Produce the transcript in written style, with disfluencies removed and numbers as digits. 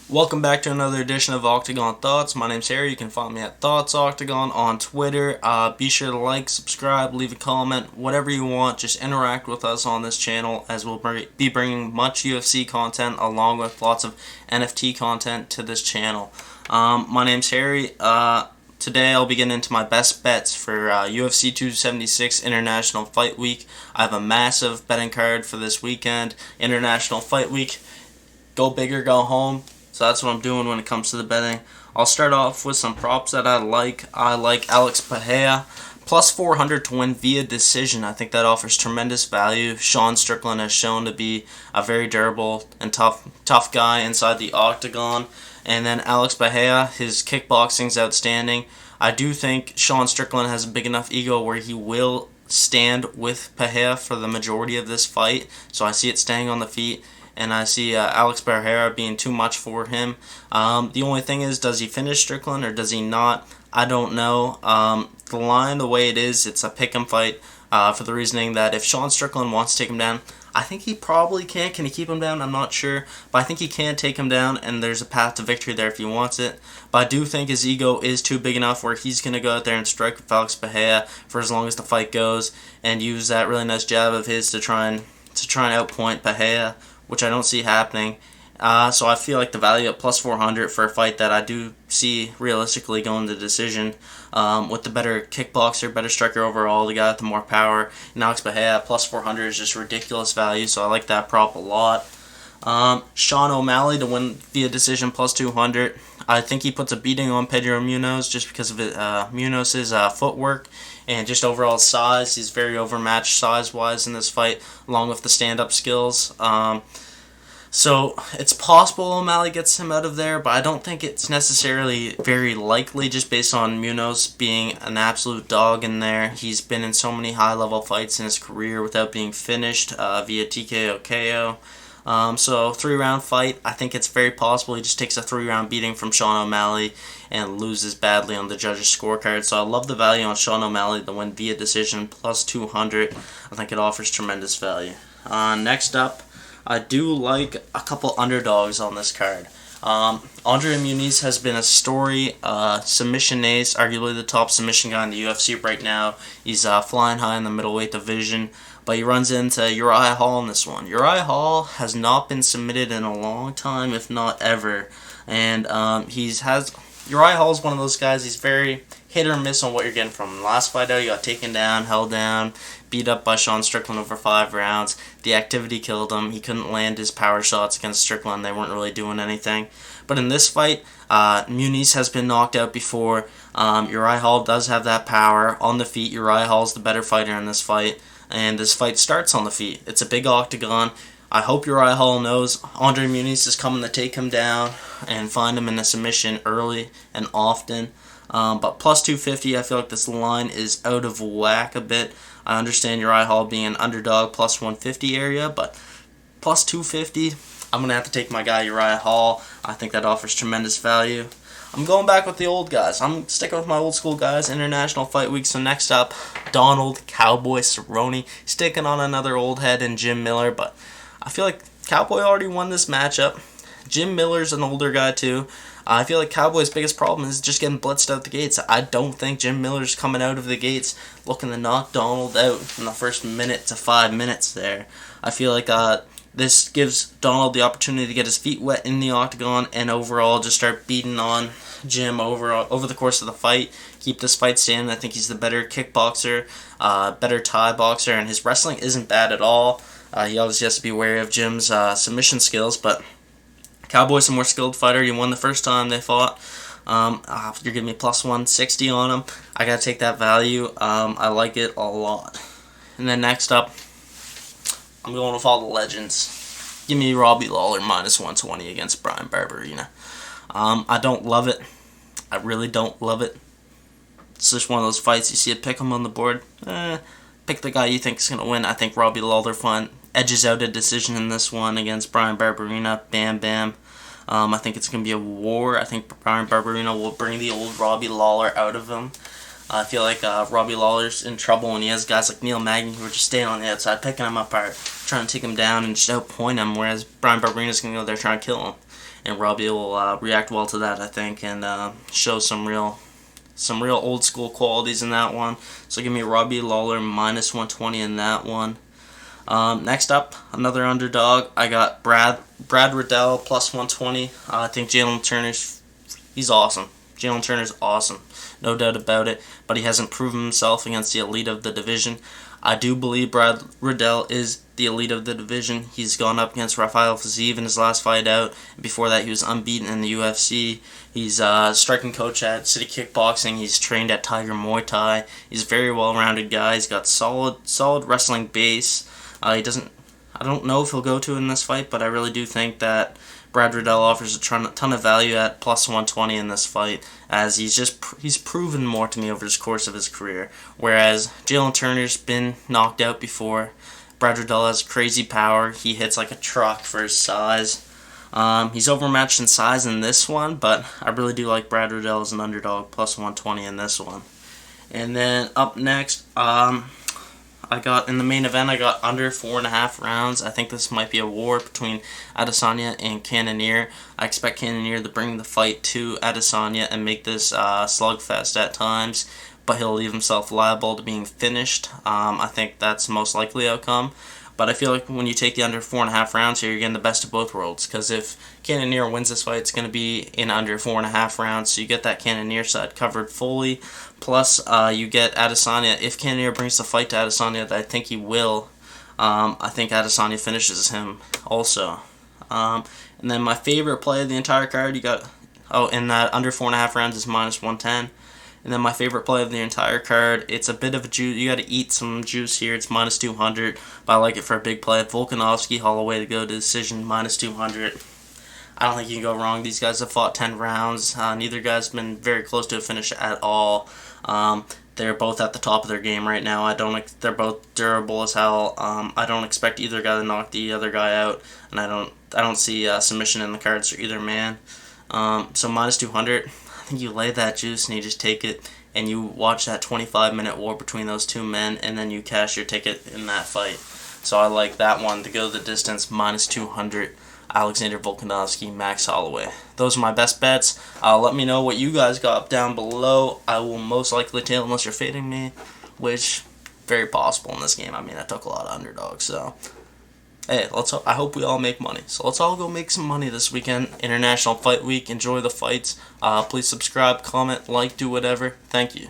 Welcome back to another edition of Octagon Thoughts. My name's Harry. You can follow me at Thoughts Octagon on Twitter. Be sure to like, subscribe, leave a comment, whatever you want. Just interact with us on this channel as we'll be bringing much UFC content along with lots of NFT content to this channel. My name's Harry. Today I'll be getting into my best bets for UFC 276 International Fight Week. I have a massive betting card for this weekend, International Fight Week. Go big or go home. So that's what I'm doing when it comes to the betting. I'll start off with some props that I like. I like Alex Pereira, plus 400 to win via decision. I think that offers tremendous value. Sean Strickland has shown to be a very durable and tough guy inside the octagon. And then Alex Pereira, his kickboxing's outstanding. I do think Sean Strickland has a big enough ego where he will stand with Pereira for the majority of this fight. So I see it staying on the feet. And I see Alex Pereira being too much for him. The only thing is, does he finish Strickland or does he not? I don't know. The line, the way it is, it's a pick'em fight for the reasoning that if Sean Strickland wants to take him down, I think he probably can. Can he keep him down? I'm not sure. But I think he can take him down, and there's a path to victory there if he wants it. But I do think his ego is too big enough where he's going to go out there and strike with Alex Pereira for as long as the fight goes and use that really nice jab of his to try and outpoint Pereira, which I don't see happening. So I feel like the value at plus 400 for a fight that I do see realistically going to decision with the better kickboxer, better striker overall, the guy with the more power. And Alex Pereira plus 400 is just ridiculous value, so I like that prop a lot. Sean O'Malley to win via decision plus 200. I think he puts a beating on Pedro Munoz just because of Munoz's footwork and just overall size. He's very overmatched size-wise in this fight, along with the stand-up skills. So it's possible O'Malley gets him out of there, but I don't think it's necessarily very likely just based on Munoz being an absolute dog in there. He's been in so many high-level fights in his career without being finished via TKO KO. So 3-round fight, I think it's very possible he just takes a 3-round beating from Sean O'Malley and loses badly on the judges' scorecard. So I love the value on Sean O'Malley to win via decision plus 200. I think it offers tremendous value. Next up, I do like a couple underdogs on this card. Andre Muniz has been a story, submission ace, arguably the top submission guy in the UFC right now. He's flying high in the middleweight division, but he runs into Uriah Hall in this one. Uriah Hall has not been submitted in a long time, if not ever, and Uriah Hall is one of those guys. He's very hit or miss on what you're getting from him. Last fight out, he got taken down, held down, beat up by Sean Strickland over 5 rounds. The activity killed him. He couldn't land his power shots against Strickland. They weren't really doing anything. But in this fight, Muniz has been knocked out before. Uriah Hall does have that power. On the feet, Uriah Hall's the better fighter in this fight. And this fight starts on the feet. It's a big octagon. I hope Uriah Hall knows Andre Muniz is coming to take him down and find him in a submission early and often. But plus 250, I feel like this line is out of whack a bit. I understand Uriah Hall being an underdog plus 150 area, but plus 250, I'm going to have to take my guy Uriah Hall. I think that offers tremendous value. I'm going back with the old guys. I'm sticking with my old school guys, International Fight Week. So next up, Donald Cowboy Cerrone, sticking on another old head in Jim Miller, but I feel like Cowboy already won this matchup. Jim Miller's an older guy too. I feel like Cowboy's biggest problem is just getting blitzed out the gates. I don't think Jim Miller's coming out of the gates looking to knock Donald out in the first minute to 5 minutes there. I feel like this gives Donald the opportunity to get his feet wet in the octagon and overall just start beating on Jim over the course of the fight. Keep this fight standing. I think he's the better kickboxer, better Thai boxer, and his wrestling isn't bad at all. He obviously has to be wary of Jim's submission skills, but Cowboy's a more skilled fighter. He won the first time they fought. You're giving me plus 160 on him. I gotta take that value. I like it a lot. And then next up, I'm going with all the legends. Give me Robbie Lawler minus 120 against Bryan Barberena. I don't love it. I really don't love it. It's just one of those fights you see it pick him on the board. Pick the guy you think is going to win. I think Robbie Lawler edges out a decision in this one against Bryan Barberena. Bam, bam. I think it's going to be a war. I think Bryan Barberena will bring the old Robbie Lawler out of him. I feel like Robbie Lawler's in trouble when he has guys like Neil Magny who are just staying on the outside, picking him apart, trying to take him down and just outpoint him, whereas Bryan Barberena's going to go there trying to kill him. and Robbie will react well to that, I think, and show some real old school qualities in that one. So give me Robbie Lawler minus 120 in that one. Next up, another underdog. I got Brad Riddell plus 120. I think Jalen Turner's he's awesome. Jalen Turner's awesome, no doubt about it. But he hasn't proven himself against the elite of the division. I do believe Brad Riddell is the elite of the division. He's gone up against Rafael Fiziev in his last fight out. Before that, he was unbeaten in the UFC. He's a striking coach at City Kickboxing. He's trained at Tiger Muay Thai. He's a very well-rounded guy. He's got solid wrestling base. I don't know if he'll go to in this fight, but I really do think that Brad Riddell offers a ton of value at plus 120 in this fight, as he's proven more to me over the course of his career. Whereas Jalen Turner's been knocked out before. Brad Riddell has crazy power. He hits like a truck for his size. He's overmatched in size in this one, but I really do like Brad Riddell as an underdog, plus 120 in this one. And then up next, in the main event, I got under 4.5 rounds. I think this might be a war between Adesanya and Cannonier. I expect Cannonier to bring the fight to Adesanya and make this slugfest at times, but he'll leave himself liable to being finished. I think that's the most likely outcome. But I feel like when you take the under 4.5 rounds here, you're getting the best of both worlds. Because if Cannonier wins this fight, it's going to be in under 4.5 rounds. So you get that Cannonier side covered fully. Plus, you get Adesanya. If Cannonier brings the fight to Adesanya, that I think he will, I think Adesanya finishes him also. And then my favorite play of the entire card, you got, in that under 4.5 rounds is minus 110. And then my favorite play of the entire card, it's a bit of a juice. You got to eat some juice here. It's minus 200, but I like it for a big play. Volkanovski, Holloway to go to decision, minus 200. I don't think you can go wrong. These guys have fought 10 rounds. Neither guy's been very close to a finish at all. They're both at the top of their game right now. They're both durable as hell. I don't expect either guy to knock the other guy out, and I don't see submission in the cards for either man. So minus 200. I think you lay that juice and you just take it and you watch that 25-minute war between those two men, and then you cash your ticket in that fight. So I like that one to go the distance, minus 200. Alexander Volkanovski, Max Holloway. Those are my best bets. Let me know what you guys got down below. I will most likely tail unless you're fading me, which very possible in this game. I mean, I took a lot of underdogs, so hey, I hope we all make money. So let's all go make some money this weekend. International Fight Week. Enjoy the fights. Please subscribe, comment, like, do whatever. Thank you.